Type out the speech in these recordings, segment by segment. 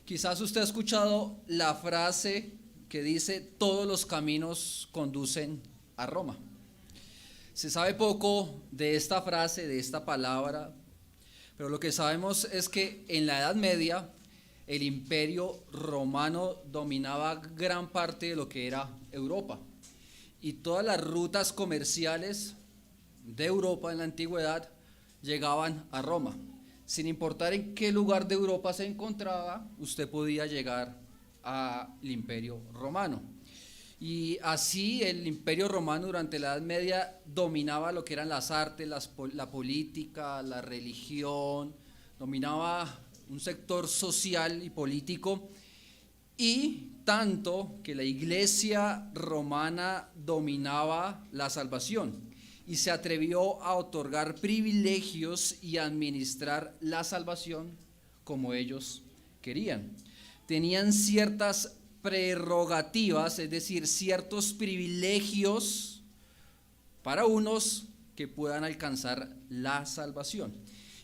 Quizás usted ha escuchado la frase que dice: todos los caminos conducen a Roma. Se sabe poco de esta frase, de esta palabra, pero lo que sabemos es que en la Edad Media el Imperio Romano dominaba gran parte de lo que era Europa, y todas las rutas comerciales de Europa en la antigüedad llegaban a Roma. Sin importar en qué lugar de Europa se encontraba, usted podía llegar al Imperio Romano. Y así el Imperio Romano durante la Edad Media dominaba lo que eran las artes, la política, la religión, dominaba un sector social y político, y tanto que la Iglesia romana dominaba la salvación y se atrevió a otorgar privilegios y a administrar la salvación como ellos querían. Tenían ciertas prerrogativas, es decir, ciertos privilegios para unos que puedan alcanzar la salvación.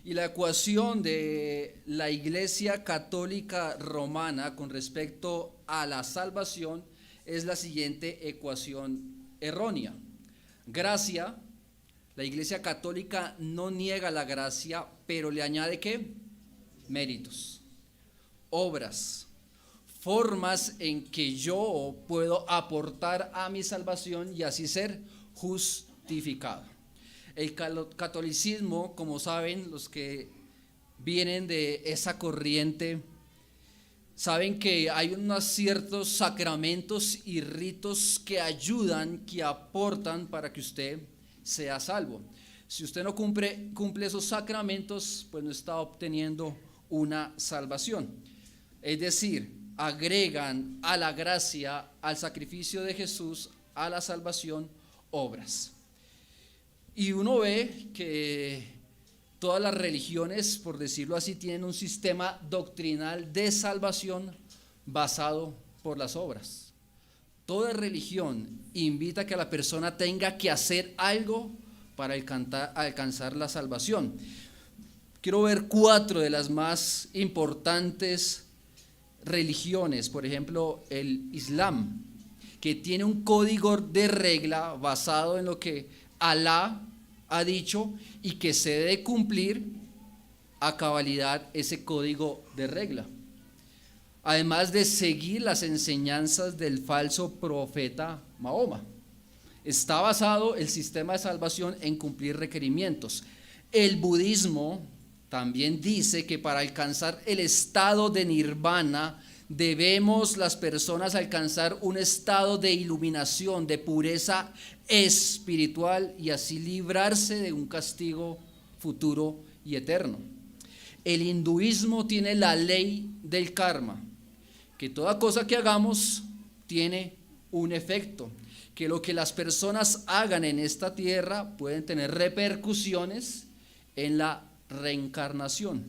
Y la ecuación de la Iglesia Católica Romana con respecto a la salvación es la siguiente ecuación errónea. Gracia. La Iglesia Católica no niega la gracia, pero le añade ¿qué? Méritos, obras, formas en que yo puedo aportar a mi salvación y así ser justificado. El catolicismo, como saben los que vienen de esa corriente, saben que hay unos ciertos sacramentos y ritos que ayudan, que aportan para que usted sea salvo. Si usted no cumple esos sacramentos, pues no está obteniendo una salvación. Es decir, agregan a la gracia, al sacrificio de Jesús, a la salvación, obras. Y uno ve que todas las religiones, por decirlo así, tienen un sistema doctrinal de salvación basado por las obras. Toda religión invita a que la persona tenga que hacer algo para alcanzar la salvación. Quiero ver 4 de las más importantes religiones. Por ejemplo, el Islam, que tiene un código de regla basado en lo que Alá ha dicho y que se debe cumplir a cabalidad ese código de regla. Además de seguir las enseñanzas del falso profeta Mahoma. Está basado el sistema de salvación en cumplir requerimientos. El budismo también dice que para alcanzar el estado de nirvana debemos las personas alcanzar un estado de iluminación, de pureza espiritual, y así librarse de un castigo futuro y eterno. El hinduismo tiene la ley del karma, que toda cosa que hagamos tiene un efecto, que lo que las personas hagan en esta tierra pueden tener repercusiones en la reencarnación.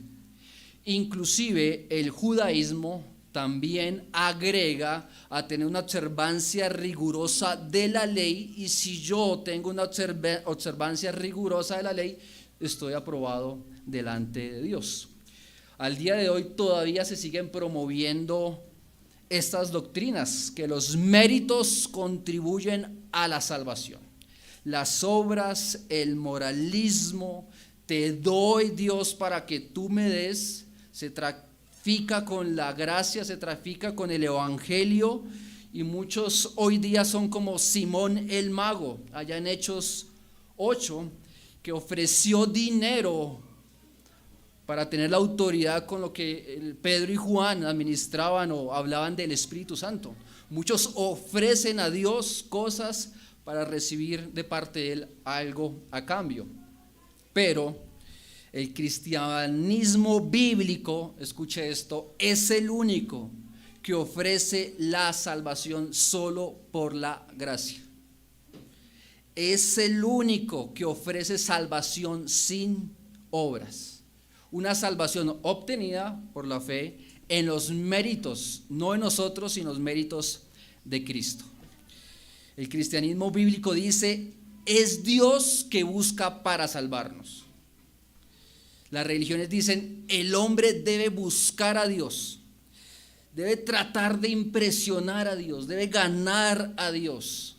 Inclusive el judaísmo también agrega a tener una observancia rigurosa de la ley, y si yo tengo una observancia rigurosa de la ley, estoy aprobado delante de Dios. Al día de hoy todavía se siguen promoviendo estas doctrinas, que los méritos contribuyen a la salvación. Las obras, el moralismo, te doy Dios para que tú me des, se trafica con la gracia, se trafica con el evangelio, y muchos hoy día son como Simón el mago, allá en Hechos 8, que ofreció dinero para tener la autoridad con lo que Pedro y Juan administraban o hablaban del Espíritu Santo. Muchos ofrecen a Dios cosas para recibir de parte de Él algo a cambio. Pero el cristianismo bíblico, escuche esto, es el único que ofrece la salvación solo por la gracia. Es el único que ofrece salvación sin obras. Una salvación obtenida por la fe en los méritos, no en nosotros, sino en los méritos de Cristo. El cristianismo bíblico dice: es Dios que busca para salvarnos. Las religiones dicen: el hombre debe buscar a Dios. debe tratar de impresionar a Dios, debe ganar a Dios.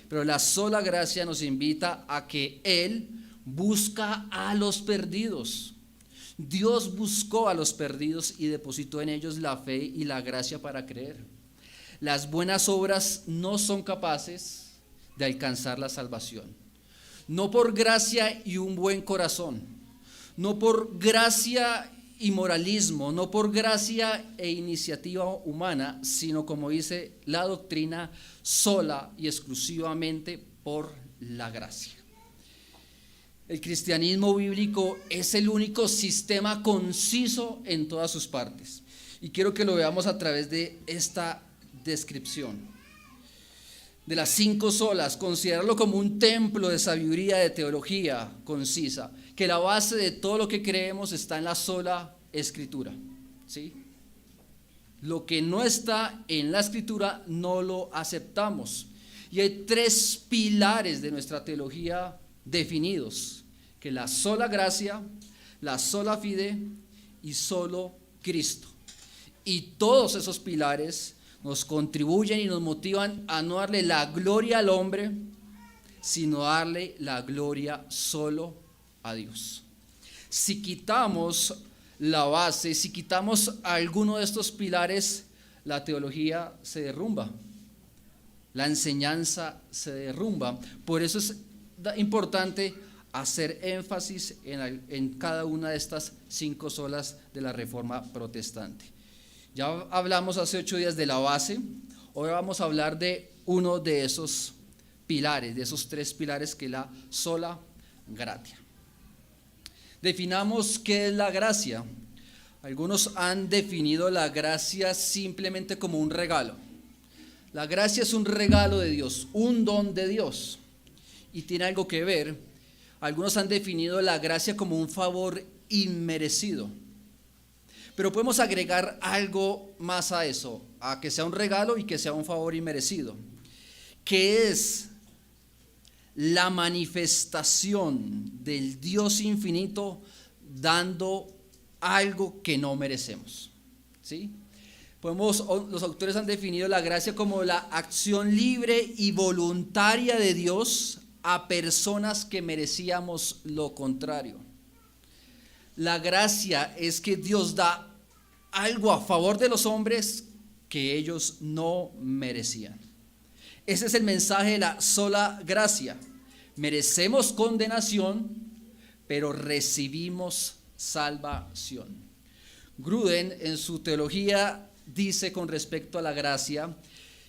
Pero la sola gracia nos invita a que Él busca a los perdidos. Dios buscó a los perdidos y depositó en ellos la fe y la gracia para creer. Las buenas obras no son capaces de alcanzar la salvación. No por gracia y un buen corazón, no por gracia y moralismo, no por gracia e iniciativa humana, sino como dice la doctrina, sola y exclusivamente por la gracia. El cristianismo bíblico es el único sistema conciso en todas sus partes. Y quiero que lo veamos a través de esta descripción. De las 5 solas, considerarlo como un templo de sabiduría, de teología concisa, que la base de todo lo que creemos está en la sola escritura, ¿sí? Lo que no está en la escritura no lo aceptamos. Y hay 3 pilares de nuestra teología definidos, que la sola gracia, la sola fide y solo Cristo. Y todos esos pilares nos contribuyen y nos motivan a no darle la gloria al hombre, sino darle la gloria solo a Dios. Si quitamos la base, si quitamos alguno de estos pilares, la teología se derrumba, la enseñanza se derrumba. Por eso es importante hacer énfasis en cada una de estas 5 solas de la Reforma Protestante. Ya hablamos hace 8 días de la base, ahora vamos a hablar de uno de esos pilares, de esos 3 pilares, que es la sola gratia. Definamos qué es la gracia. Algunos han definido la gracia simplemente como un regalo. La gracia es un regalo de Dios, un don de Dios, y tiene algo que ver. Algunos han definido la gracia como un favor inmerecido. Pero podemos agregar algo más a eso, a que sea un regalo y que sea un favor inmerecido, que es la manifestación del Dios infinito dando algo que no merecemos, ¿sí? Los autores han definido la gracia como la acción libre y voluntaria de Dios a personas que merecíamos lo contrario. La gracia es que Dios da algo a favor de los hombres que ellos no merecían. Ese es el mensaje de la sola gracia. Merecemos condenación, pero recibimos salvación. Gruden en su teología dice con respecto a la gracia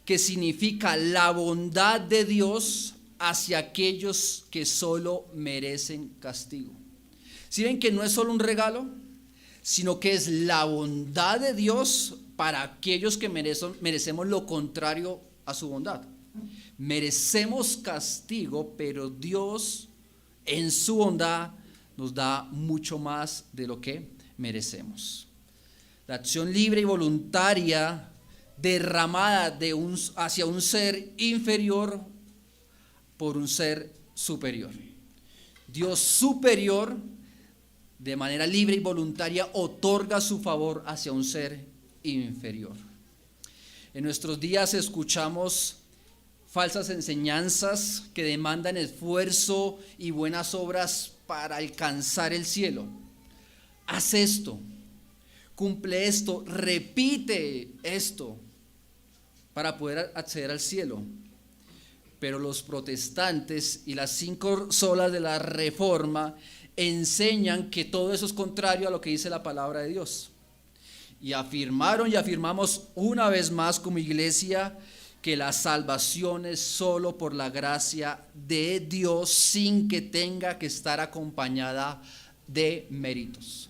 que significa la bondad de Dios hacia aquellos que solo merecen castigo. ¿Sí ven que no es solo un regalo, sino que es la bondad de Dios para aquellos que merecemos lo contrario a su bondad? Merecemos castigo, pero Dios en su bondad nos da mucho más de lo que merecemos. La acción libre y voluntaria derramada hacia un ser inferior por un ser superior. Dios superior, de manera libre y voluntaria, otorga su favor hacia un ser inferior. En nuestros días escuchamos falsas enseñanzas que demandan esfuerzo y buenas obras para alcanzar el cielo. Haz esto, cumple esto, repite esto para poder acceder al cielo. Pero los protestantes y las 5 solas de la Reforma enseñan que todo eso es contrario a lo que dice la palabra de Dios. Y afirmaron y afirmamos una vez más como iglesia que la salvación es solo por la gracia de Dios, sin que tenga que estar acompañada de méritos.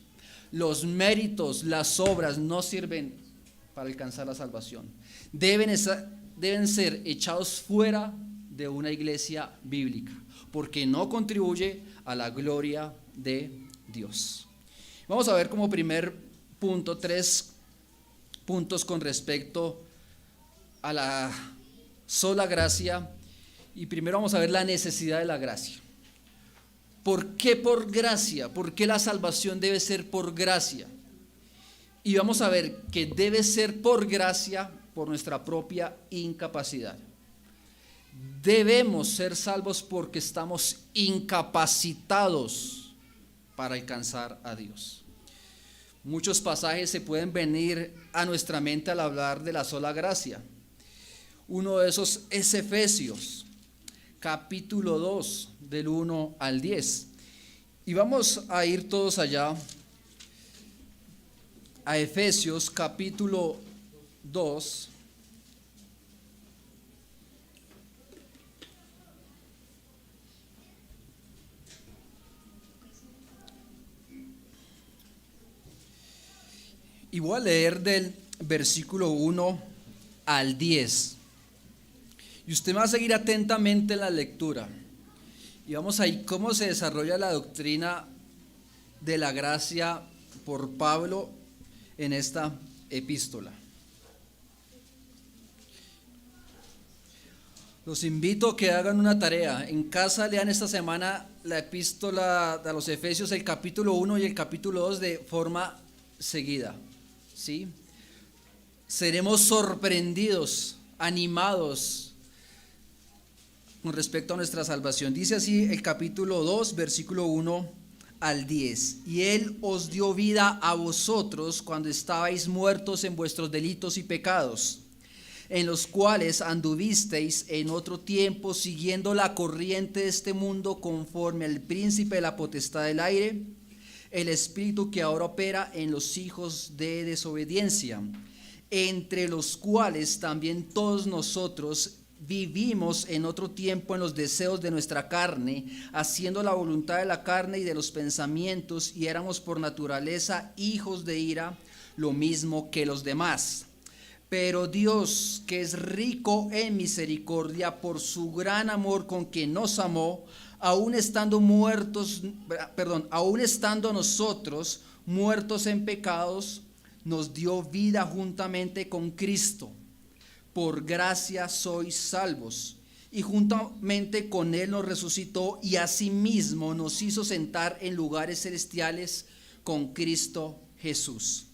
Los méritos, las obras no sirven para alcanzar la salvación. Deben ser echados fuera de una iglesia bíblica, porque no contribuye a la gloria de Dios. Vamos a ver como primer punto 3 puntos con respecto a la sola gracia, y primero vamos a ver la necesidad de la gracia. ¿Por qué por gracia? ¿Por qué la salvación debe ser por gracia? Y vamos a ver que debe ser por gracia, por nuestra propia incapacidad. Debemos ser salvos porque estamos incapacitados para alcanzar a Dios. Muchos pasajes se pueden venir a nuestra mente al hablar de la sola gracia. Uno de esos es Efesios, capítulo 2, del 1 al 10. Y vamos a ir todos allá a Efesios, capítulo 2. Y voy a leer del versículo 1 al 10. Y usted va a seguir atentamente la lectura. Y vamos a ir cómo se desarrolla la doctrina de la gracia por Pablo en esta epístola. Los invito a que hagan una tarea. En casa lean esta semana la epístola de los Efesios, el capítulo 1 y el capítulo 2 de forma seguida. ¿Sí? Seremos sorprendidos, animados con respecto a nuestra salvación. Dice así el capítulo 2, versículo 1 al 10. Y Él os dio vida a vosotros cuando estabais muertos en vuestros delitos y pecados, en los cuales anduvisteis en otro tiempo, siguiendo la corriente de este mundo, conforme al príncipe de la potestad del aire, el espíritu que ahora opera en los hijos de desobediencia, entre los cuales también todos nosotros vivimos en otro tiempo en los deseos de nuestra carne, haciendo la voluntad de la carne y de los pensamientos, y éramos por naturaleza hijos de ira, lo mismo que los demás. Pero Dios, que es rico en misericordia, por su gran amor con que nos amó, aún estando nosotros muertos en pecados, nos dio vida juntamente con Cristo. Por gracia sois salvos, y juntamente con Él nos resucitó, y asimismo nos hizo sentar en lugares celestiales con Cristo Jesús,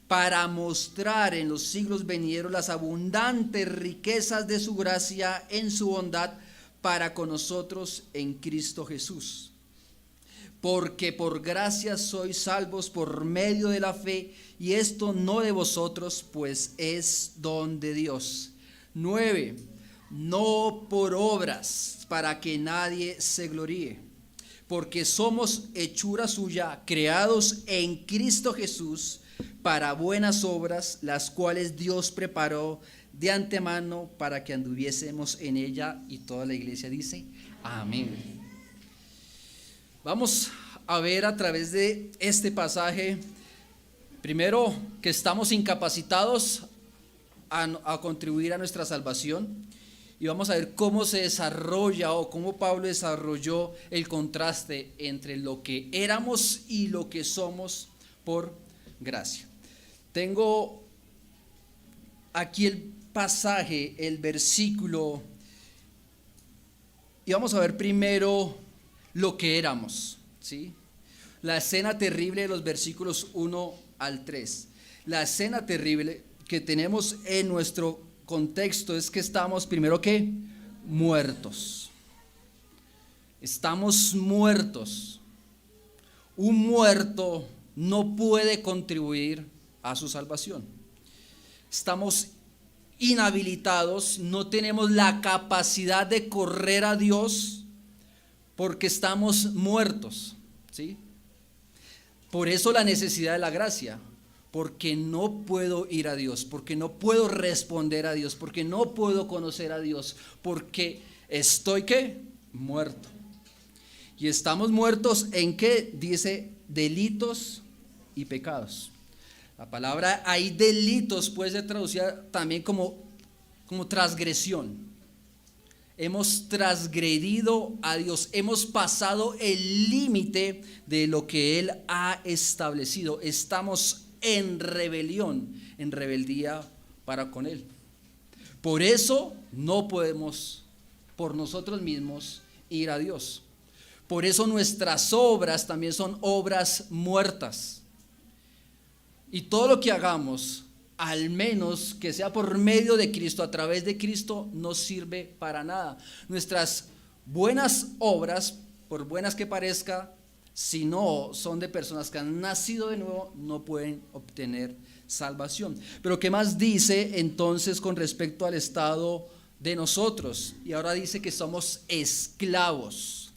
para mostrar en los siglos venideros las abundantes riquezas de su gracia en su bondad para con nosotros en Cristo Jesús. Porque por gracia sois salvos por medio de la fe, y esto no de vosotros, pues es don de Dios. 9. No por obras, para que nadie se gloríe, porque somos hechura suya, creados en Cristo Jesús para buenas obras, las cuales Dios preparó de antemano para que anduviésemos en ella. Y toda la iglesia dice amén. Vamos a ver a través de este pasaje, primero, que estamos incapacitados a contribuir a nuestra salvación, y vamos a ver cómo se desarrolla o cómo Pablo desarrolló el contraste entre lo que éramos y lo que somos por gracia. Tengo aquí el pasaje, el versículo, y vamos a ver primero lo que éramos, ¿sí? La escena terrible de los versículos 1 al 3. La escena terrible que tenemos en nuestro contexto es que estamos primero que muertos. Estamos muertos. Un muerto no puede contribuir a su salvación. Estamos inhabilitados, no tenemos la capacidad de correr a Dios porque estamos muertos, ¿sí? Por eso la necesidad de la gracia, porque no puedo ir a Dios, porque no puedo responder a Dios, porque no puedo conocer a Dios, porque estoy ¿qué? Muerto. Y estamos muertos en ¿qué? Dice delitos y pecados. La palabra ahí delitos puede ser traducida también como transgresión. Hemos transgredido a Dios, hemos pasado el límite de lo que Él ha establecido. Estamos en rebelión, en rebeldía para con Él. Por eso no podemos por nosotros mismos ir a Dios. Por eso nuestras obras también son obras muertas. Y todo lo que hagamos, al menos que sea por medio de Cristo, a través de Cristo, no sirve para nada. Nuestras buenas obras, por buenas que parezca, si no son de personas que han nacido de nuevo, no pueden obtener salvación. Pero ¿qué más dice entonces con respecto al estado de nosotros? Y ahora dice que somos esclavos,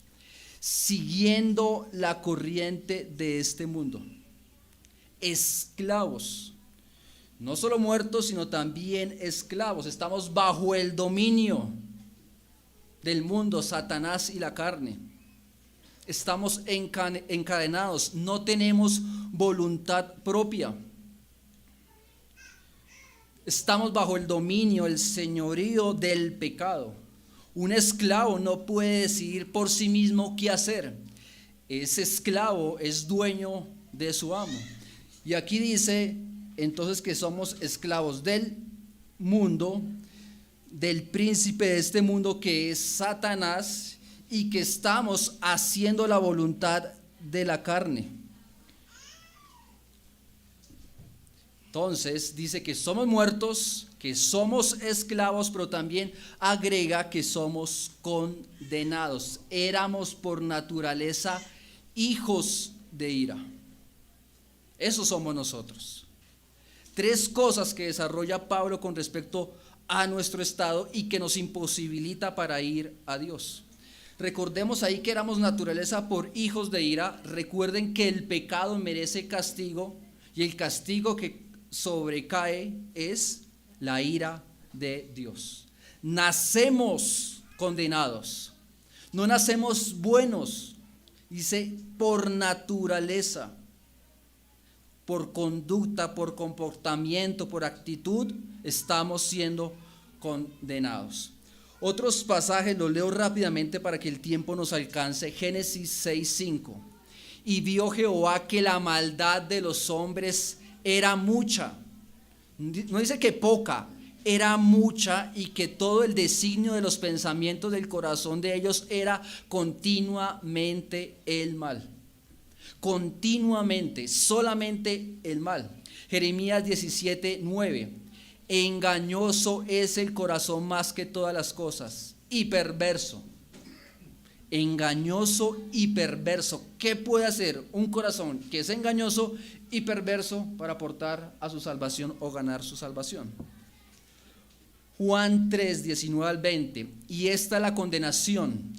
siguiendo la corriente de este mundo. Esclavos. No solo muertos, sino también esclavos. Estamos bajo el dominio del mundo, Satanás y la carne. Estamos encadenados, no tenemos voluntad propia. Estamos bajo el dominio, el señorío del pecado. Un esclavo no puede decidir por sí mismo qué hacer. Ese esclavo es dueño de su amo. Y aquí dice entonces que somos esclavos del mundo, del príncipe de este mundo que es Satanás, y que estamos haciendo la voluntad de la carne. Entonces dice que somos muertos, que somos esclavos, pero también agrega que somos condenados. Éramos por naturaleza hijos de ira. Eso somos nosotros. Tres cosas que desarrolla Pablo con respecto a nuestro estado y que nos imposibilita para ir a Dios. Recordemos ahí que éramos naturaleza por hijos de ira. Recuerden que el pecado merece castigo y el castigo que sobrecae es la ira de Dios. Nacemos condenados, no nacemos buenos, dice por naturaleza, por conducta, por comportamiento, por actitud, estamos siendo condenados. Otros pasajes los leo rápidamente para que el tiempo nos alcance. Génesis 6:5. Y vio Jehová que la maldad de los hombres era mucha. No dice que poca, era mucha, y que todo el designio de los pensamientos del corazón de ellos era continuamente el mal. Continuamente, solamente el mal. Jeremías 17:9. Engañoso es el corazón más que todas las cosas, y perverso. Engañoso y perverso. ¿Qué puede hacer un corazón que es engañoso y perverso para aportar a su salvación o ganar su salvación? Juan 3:19-20. Y esta es la condenación,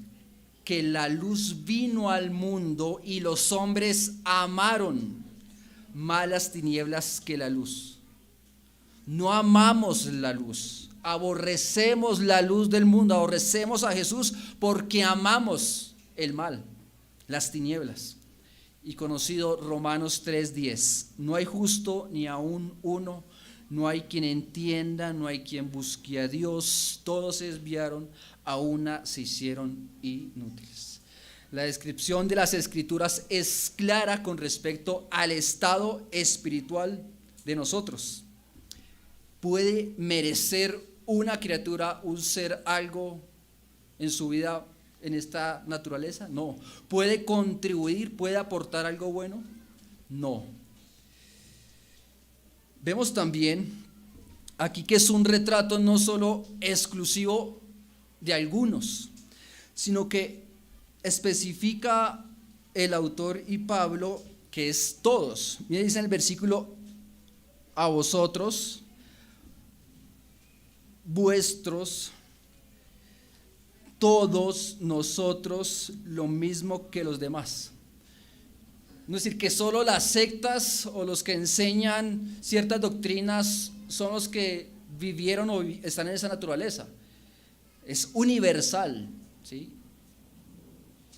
que la luz vino al mundo y los hombres amaron más las tinieblas que la luz. No amamos la luz, aborrecemos la luz del mundo, aborrecemos a Jesús porque amamos el mal, las tinieblas. Y conocido Romanos 3:10, no hay justo ni aún uno, no hay quien entienda, no hay quien busque a Dios, todos se desviaron, a una se hicieron inútiles. La descripción de las Escrituras es clara con respecto al estado espiritual de nosotros. ¿Puede merecer una criatura, un ser, algo en su vida en esta naturaleza? No. ¿Puede contribuir, puede aportar algo bueno? No. Vemos también aquí que es un retrato no solo exclusivo de algunos, sino que especifica el autor y Pablo que es todos. Mira, dice en el versículo: a vosotros, vuestros, todos nosotros, lo mismo que los demás. No es decir que solo las sectas o los que enseñan ciertas doctrinas son los que vivieron o están en esa naturaleza. Es universal, ¿sí?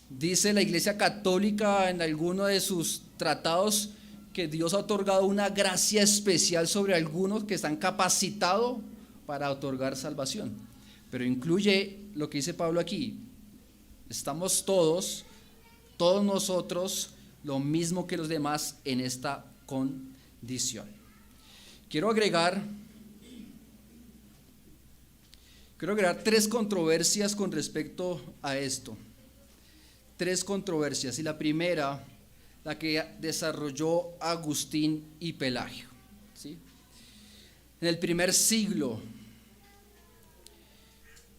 Dice la Iglesia Católica en alguno de sus tratados que Dios ha otorgado una gracia especial sobre algunos que están capacitados para otorgar salvación, pero incluye lo que dice Pablo aquí: estamos todos nosotros, lo mismo que los demás en esta condición. Quiero agregar tres controversias con respecto a esto. Tres controversias, y la primera, la que desarrolló Agustín y Pelagio. en el primer siglo,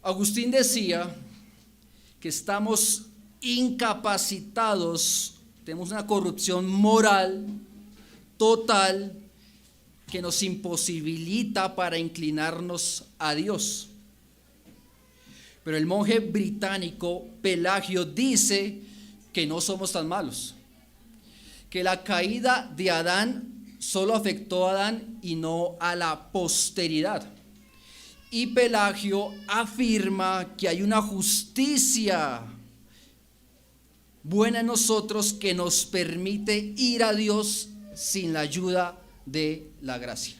Agustín decía que estamos incapacitados, tenemos una corrupción moral total que nos imposibilita para inclinarnos a Dios. Pero el monje británico Pelagio dice que no somos tan malos, que la caída de Adán solo afectó a Adán y no a la posteridad. Y Pelagio afirma que hay una justicia buena en nosotros que nos permite ir a Dios sin la ayuda de la gracia.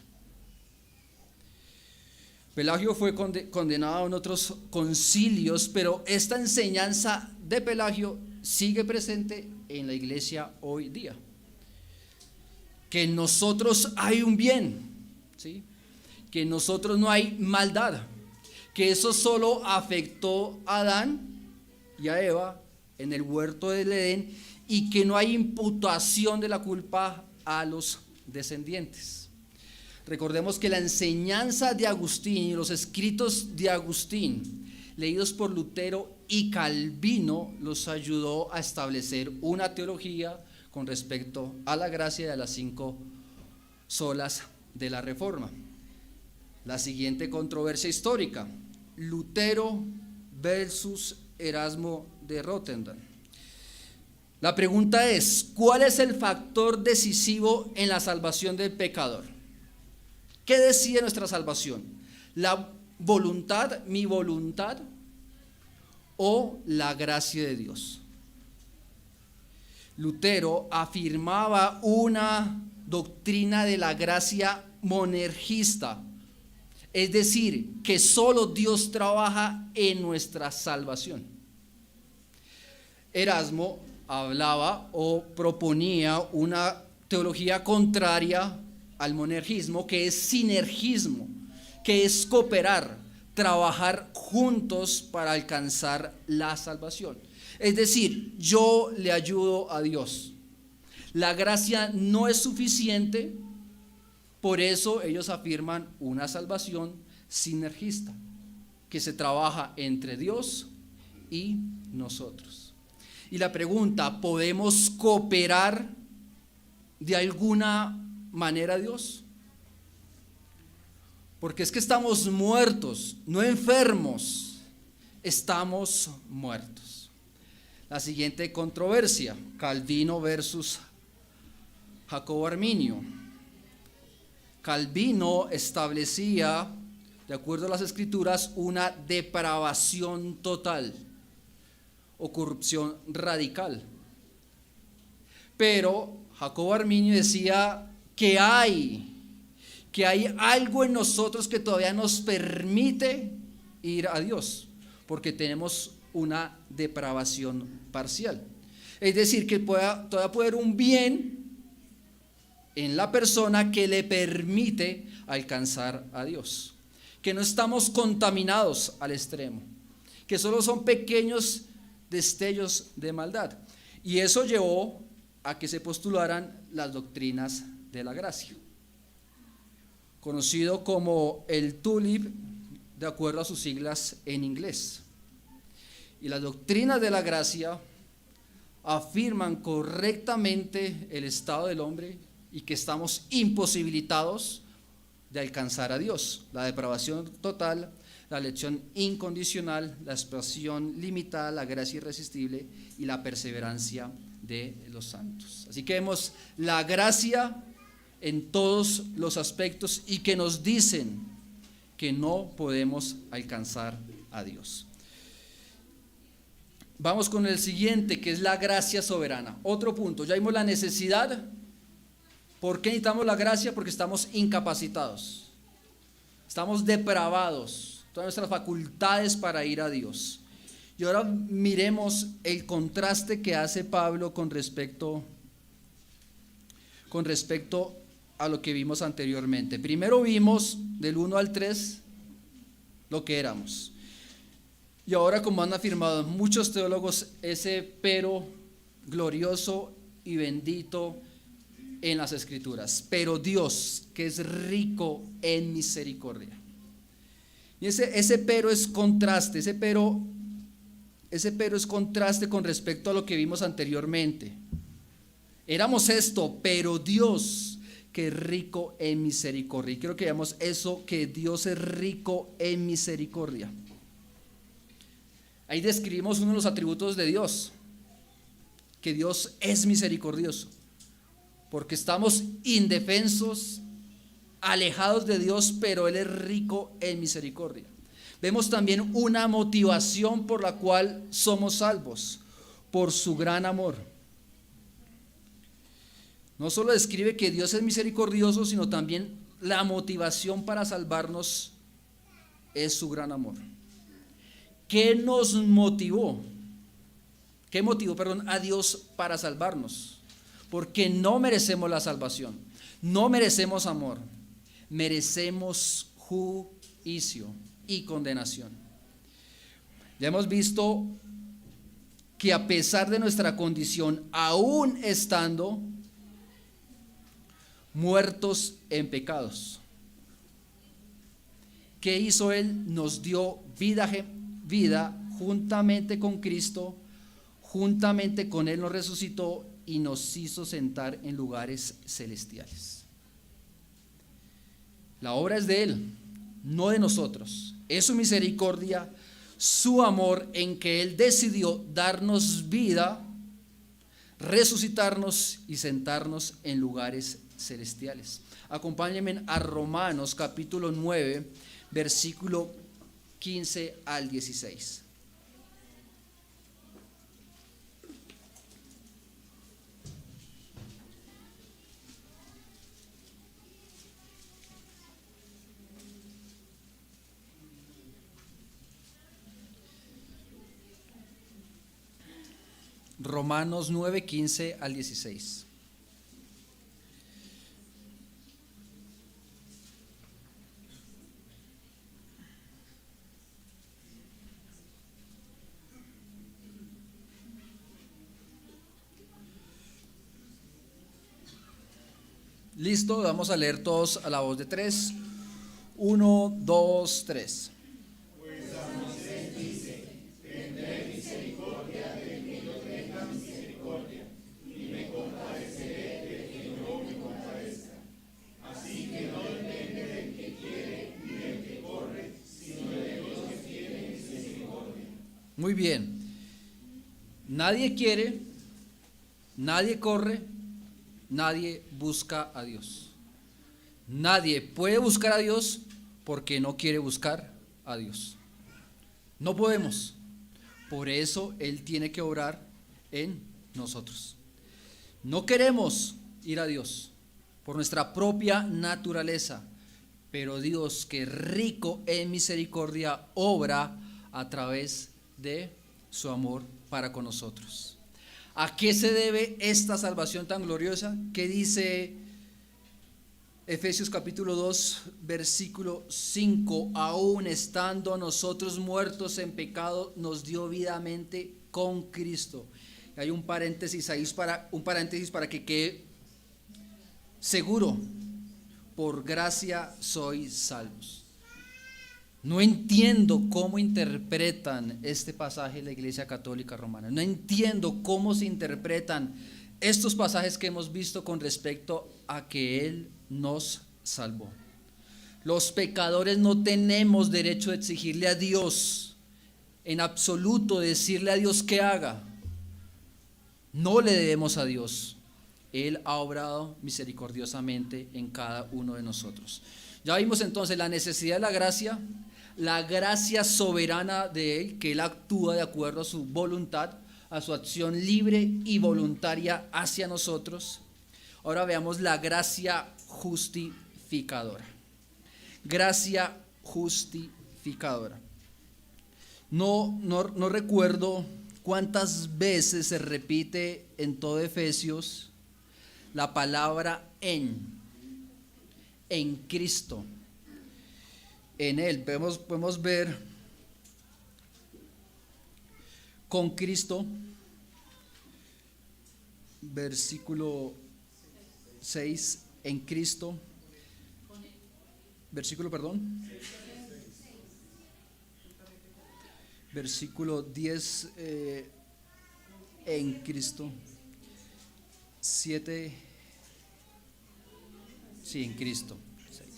Pelagio fue condenado en otros concilios, pero esta enseñanza de Pelagio sigue presente en la iglesia hoy día. Que en nosotros hay un bien, ¿sí? Que en nosotros no hay maldad, que eso solo afectó a Adán y a Eva en el huerto del Edén y que no hay imputación de la culpa a los descendientes. Recordemos que la enseñanza de Agustín y los escritos de Agustín, leídos por Lutero y Calvino, los ayudó a establecer una teología con respecto a la gracia de las 5 solas de la Reforma. La siguiente controversia histórica: Lutero versus Erasmo de Rotterdam. La pregunta es: ¿cuál es el factor decisivo en la salvación del pecador? ¿Qué decide nuestra salvación? ¿La voluntad, mi voluntad, o la gracia de Dios? Lutero afirmaba una doctrina de la gracia monergista, es decir, que solo Dios trabaja en nuestra salvación. Erasmo hablaba o proponía una teología contraria al monergismo, que es sinergismo, que es cooperar, trabajar juntos para alcanzar la salvación. Es decir, yo le ayudo a Dios. La gracia no es suficiente, por eso ellos afirman una salvación sinergista, que se trabaja entre Dios y nosotros. Y la pregunta: ¿podemos cooperar de alguna manera a Dios? Porque es que estamos muertos, no enfermos, estamos muertos. La siguiente controversia: Calvino versus Jacobo Arminio. Calvino establecía, de acuerdo a las escrituras, una depravación total o corrupción radical. Pero Jacobo Arminio decía que hay algo en nosotros que todavía nos permite ir a Dios, porque tenemos una depravación parcial. Es decir, que todavía puede haber un bien en la persona que le permite alcanzar a Dios, que no estamos contaminados al extremo, que solo son pequeños destellos de maldad. Y eso llevó a que se postularan las doctrinas de la gracia, conocido como el TULIP, de acuerdo a sus siglas en inglés. Y las doctrinas de la gracia afirman correctamente el estado del hombre y que estamos imposibilitados de alcanzar a Dios. La depravación total, la elección incondicional, la expresión limitada, la gracia irresistible y la perseverancia de los santos. Así que vemos la gracia en todos los aspectos y que nos dicen que no podemos alcanzar a Dios. Vamos con el siguiente, que es la gracia soberana. Otro punto: ya vimos la necesidad. ¿Por qué necesitamos la gracia? Porque estamos incapacitados, estamos depravados, todas nuestras facultades para ir a Dios. Y ahora miremos el contraste que hace Pablo con respecto a lo que vimos anteriormente. Primero vimos del 1 al 3 lo que éramos. Y ahora, como han afirmado muchos teólogos, ese pero glorioso y bendito en las Escrituras, pero Dios, que es rico en misericordia. Y ese pero es contraste, ese pero es contraste con respecto a lo que vimos anteriormente. Éramos esto, pero Dios, que es rico en misericordia. Y quiero que veamos eso, que Dios es rico en misericordia. Ahí describimos uno de los atributos de Dios, que Dios es misericordioso, porque estamos indefensos, alejados de Dios, pero Él es rico en misericordia. Vemos también una motivación por la cual somos salvos, por su gran amor. No solo describe que Dios es misericordioso, sino también la motivación para salvarnos es su gran amor. ¿Qué nos motivó? ¿Qué motivó, a Dios para salvarnos? Porque no merecemos la salvación, no merecemos amor, merecemos juicio y condenación. Ya hemos visto que a pesar de nuestra condición, aún estando muertos en pecados, ¿qué hizo Él? Nos dio vida juntamente con Cristo, juntamente con Él nos resucitó y nos hizo sentar en lugares celestiales. La obra es de Él, no de nosotros. Es su misericordia, su amor en que Él decidió darnos vida, resucitarnos y sentarnos en lugares celestiales. Acompáñenme a Romanos capítulo 9, versículo 15 al 16. Romanos 9, 15 al 16. Listo, vamos a leer todos a la voz de tres. 1, 2, 3. Muy bien. Nadie quiere, nadie corre, nadie busca a Dios. Nadie puede buscar a Dios porque no quiere buscar a Dios. No podemos. Por eso Él tiene que obrar en nosotros. No queremos ir a Dios por nuestra propia naturaleza, pero Dios, que es rico en misericordia, obra a través de su amor para con nosotros. ¿A qué se debe esta salvación tan gloriosa? ¿Qué dice Efesios capítulo 2, versículo 5? Aún estando nosotros muertos en pecado, nos dio vidamente con Cristo. Hay un paréntesis ahí para que quede seguro: por gracia sois salvos. No entiendo cómo interpretan este pasaje la Iglesia Católica Romana. No entiendo cómo se interpretan estos pasajes que hemos visto con respecto a que Él nos salvó. Los pecadores no tenemos derecho de exigirle a Dios, en absoluto, decirle a Dios que haga. No le debemos a Dios. Él ha obrado misericordiosamente en cada uno de nosotros. Ya vimos entonces la necesidad de la gracia soberana de Él, que Él actúa de acuerdo a su voluntad, a su acción libre y voluntaria hacia nosotros. Ahora veamos la gracia justificadora. Gracia justificadora. No recuerdo cuántas veces se repite en todo Efesios la palabra en Cristo. En Él podemos ver con Cristo, versículo 6 en Cristo. Versículo, perdón. Versículo 10 en Cristo. 7, sí, en Cristo. 6.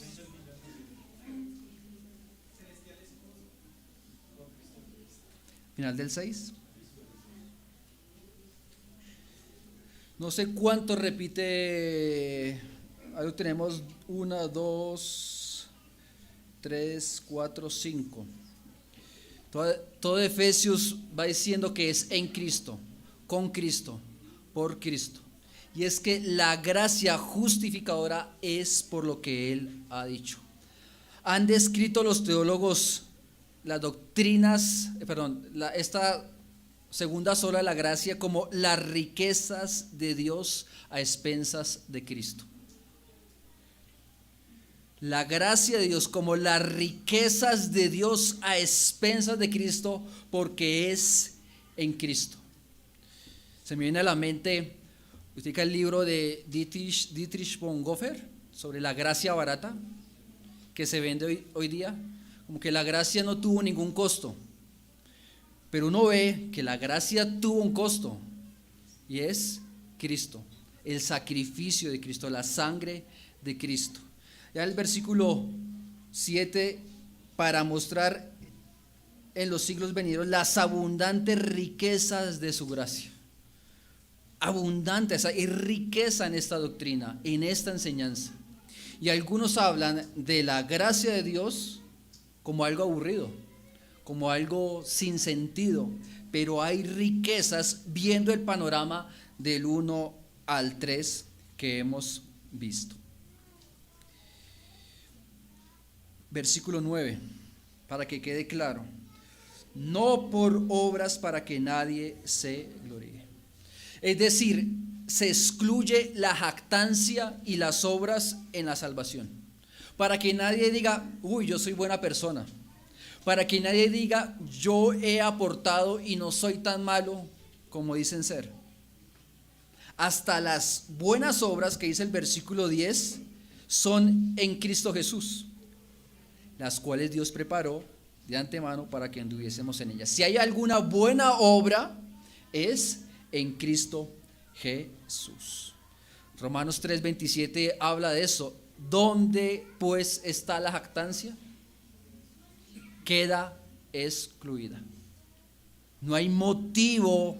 Final del 6. No sé cuánto repite. Ahí tenemos 1, 2, 3, 4, 5. Todo Efesios va diciendo que es en Cristo, con Cristo, por Cristo. Y es que la gracia justificadora es por lo que Él ha dicho. Han descrito los teólogos las doctrinas, esta segunda sola de la gracia como las riquezas de Dios a expensas de Cristo. La gracia de Dios como las riquezas de Dios a expensas de Cristo, porque es en Cristo. Se me viene a la mente, usted el libro de Dietrich Bonhoeffer sobre la gracia barata que se vende hoy día, como que la gracia no tuvo ningún costo. Pero uno ve que la gracia tuvo un costo, y es Cristo, el sacrificio de Cristo, la sangre de Cristo. Ya el versículo 7, para mostrar en los siglos venideros las abundantes riquezas de su gracia. Abundantes, hay riqueza en esta doctrina, en esta enseñanza. Y algunos hablan de la gracia de Dios como algo aburrido, como algo sin sentido, pero hay riquezas viendo el panorama del 1 al 3 que hemos visto. Versículo 9, para que quede claro: no por obras para que nadie se gloríe. Es decir, se excluye la jactancia y las obras en la salvación, para que nadie diga, uy, yo soy buena persona, para que nadie diga, yo he aportado y no soy tan malo como dicen ser. Hasta las buenas obras que dice el versículo 10 son en Cristo Jesús, las cuales Dios preparó de antemano para que anduviésemos en ellas. Si hay alguna buena obra, es en Cristo Jesús. Romanos 3:27 habla de eso. ¿Dónde pues está la jactancia? Queda excluida. No hay motivo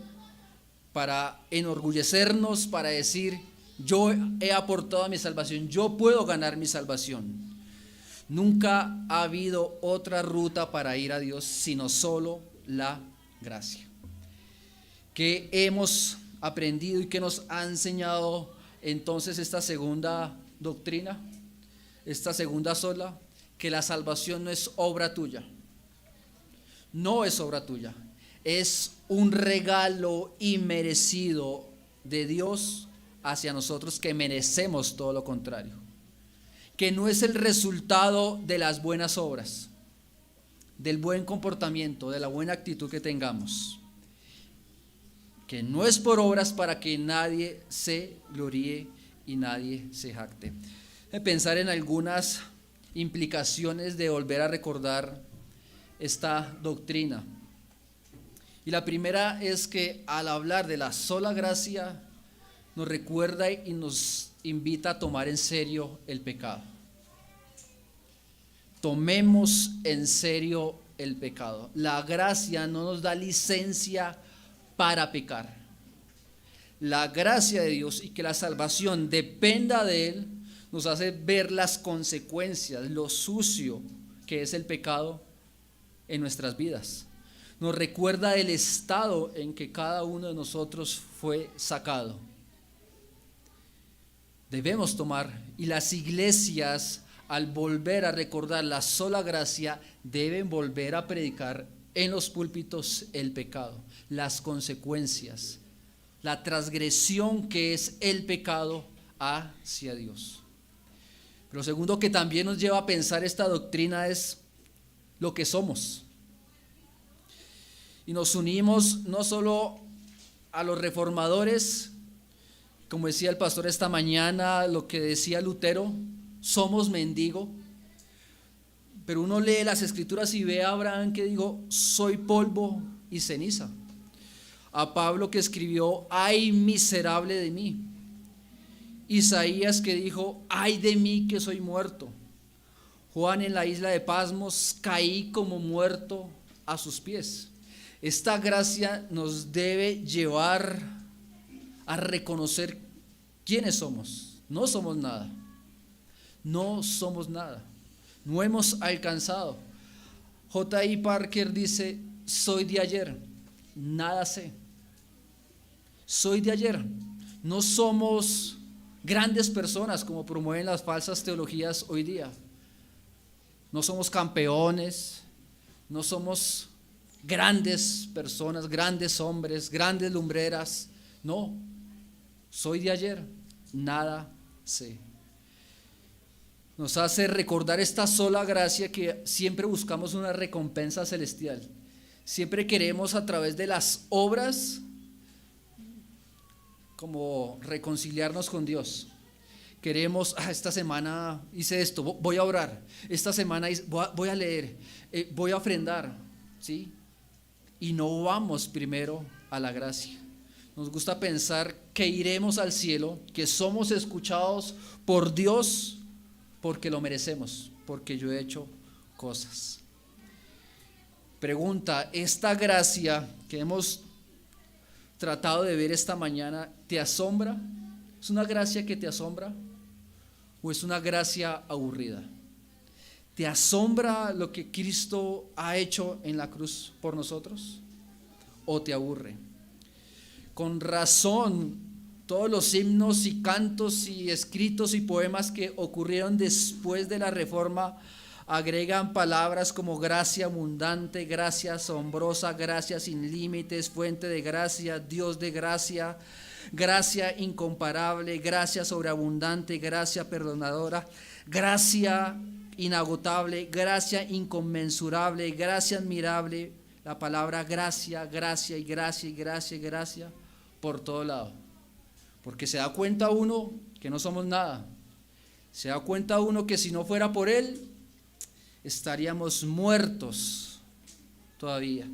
para enorgullecernos, para decir, yo he aportado a mi salvación, yo puedo ganar mi salvación. Nunca ha habido otra ruta para ir a Dios sino solo la gracia. ¿Qué hemos aprendido y qué nos ha enseñado entonces esta segunda doctrina? Esta segunda sola, que la salvación no es obra tuya. No es obra tuya. Es un regalo inmerecido de Dios hacia nosotros, que merecemos todo lo contrario. Que no es el resultado de las buenas obras, del buen comportamiento, de la buena actitud que tengamos. Que no es por obras para que nadie se gloríe y nadie se jacte. De pensar en algunas implicaciones de volver a recordar esta doctrina. Y la primera es que al hablar de la sola gracia nos recuerda y nos invita a tomar en serio el pecado. Tomemos en serio el pecado. La gracia no nos da licencia para pecar. La gracia de Dios y que la salvación dependa de Él nos hace ver las consecuencias, lo sucio que es el pecado en nuestras vidas. Nos recuerda el estado en que cada uno de nosotros fue sacado. Debemos tomar, y las iglesias, al volver a recordar la sola gracia, deben volver a predicar en los púlpitos el pecado, las consecuencias, la transgresión que es el pecado hacia Dios. Lo segundo que también nos lleva a pensar esta doctrina es lo que somos. Y nos unimos no solo a los reformadores, Como decía el pastor esta mañana, lo que decía Lutero, somos mendigo. Pero uno lee las escrituras y ve a Abraham que dijo, soy polvo y ceniza. A Pablo que escribió, ay miserable de mí. Isaías que dijo, ay de mí que soy muerto. Juan en la isla de Pasmos, caí como muerto a sus pies. Esta gracia nos debe llevar a reconocer quiénes somos. No somos nada. No somos nada. No hemos alcanzado. J.I. Parker dice, soy de ayer, nada sé. Soy de ayer. No somos grandes personas como promueven las falsas teologías hoy día. No somos campeones, no somos grandes personas, grandes hombres, grandes lumbreras. No, soy de ayer, nada sé. Nos hace recordar esta sola gracia que siempre buscamos una recompensa celestial. Siempre queremos a través de las obras como reconciliarnos con Dios. Queremos, esta semana hice esto, voy a orar. Esta semana voy a leer, voy a ofrendar, ¿sí? Y no vamos primero a la gracia. Nos gusta pensar que iremos al cielo, que somos escuchados por Dios porque lo merecemos, porque yo he hecho cosas. Pregunta, ¿esta gracia que hemos tratado de ver esta mañana te asombra? ¿Es una gracia que te asombra? ¿O es una gracia aburrida? ¿Te asombra lo que Cristo ha hecho en la cruz por nosotros? ¿O te aburre? Con razón, todos los himnos y cantos y escritos y poemas que ocurrieron después de la Reforma agregan palabras como gracia abundante, gracia asombrosa, gracia sin límites, fuente de gracia, Dios de gracia, gracia incomparable, gracia sobreabundante, gracia perdonadora, gracia inagotable, gracia inconmensurable, gracia admirable. La palabra gracia, gracia y gracia y gracia y gracia por todo lado. Porque se da cuenta uno que no somos nada. Se da cuenta uno que si no fuera por Él, estaríamos muertos todavía.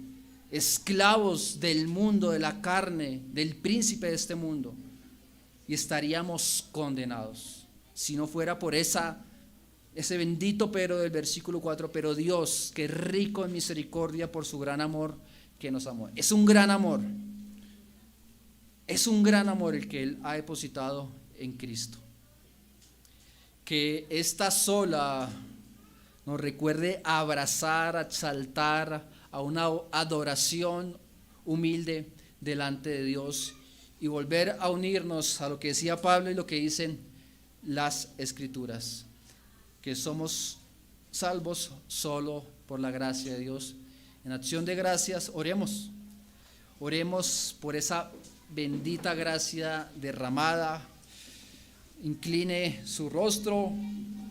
Esclavos del mundo, de la carne, del príncipe de este mundo. Y estaríamos condenados. Si no fuera por ese bendito pero del versículo 4, pero Dios, que es rico en misericordia por su gran amor que nos amó. Es un gran amor. Es un gran amor el que Él ha depositado en Cristo. Que esta sola nos recuerde a abrazar, a exaltar, a una adoración humilde delante de Dios y volver a unirnos a lo que decía Pablo y lo que dicen las Escrituras, que somos salvos solo por la gracia de Dios. En acción de gracias, oremos por esa bendita gracia derramada. Incline su rostro.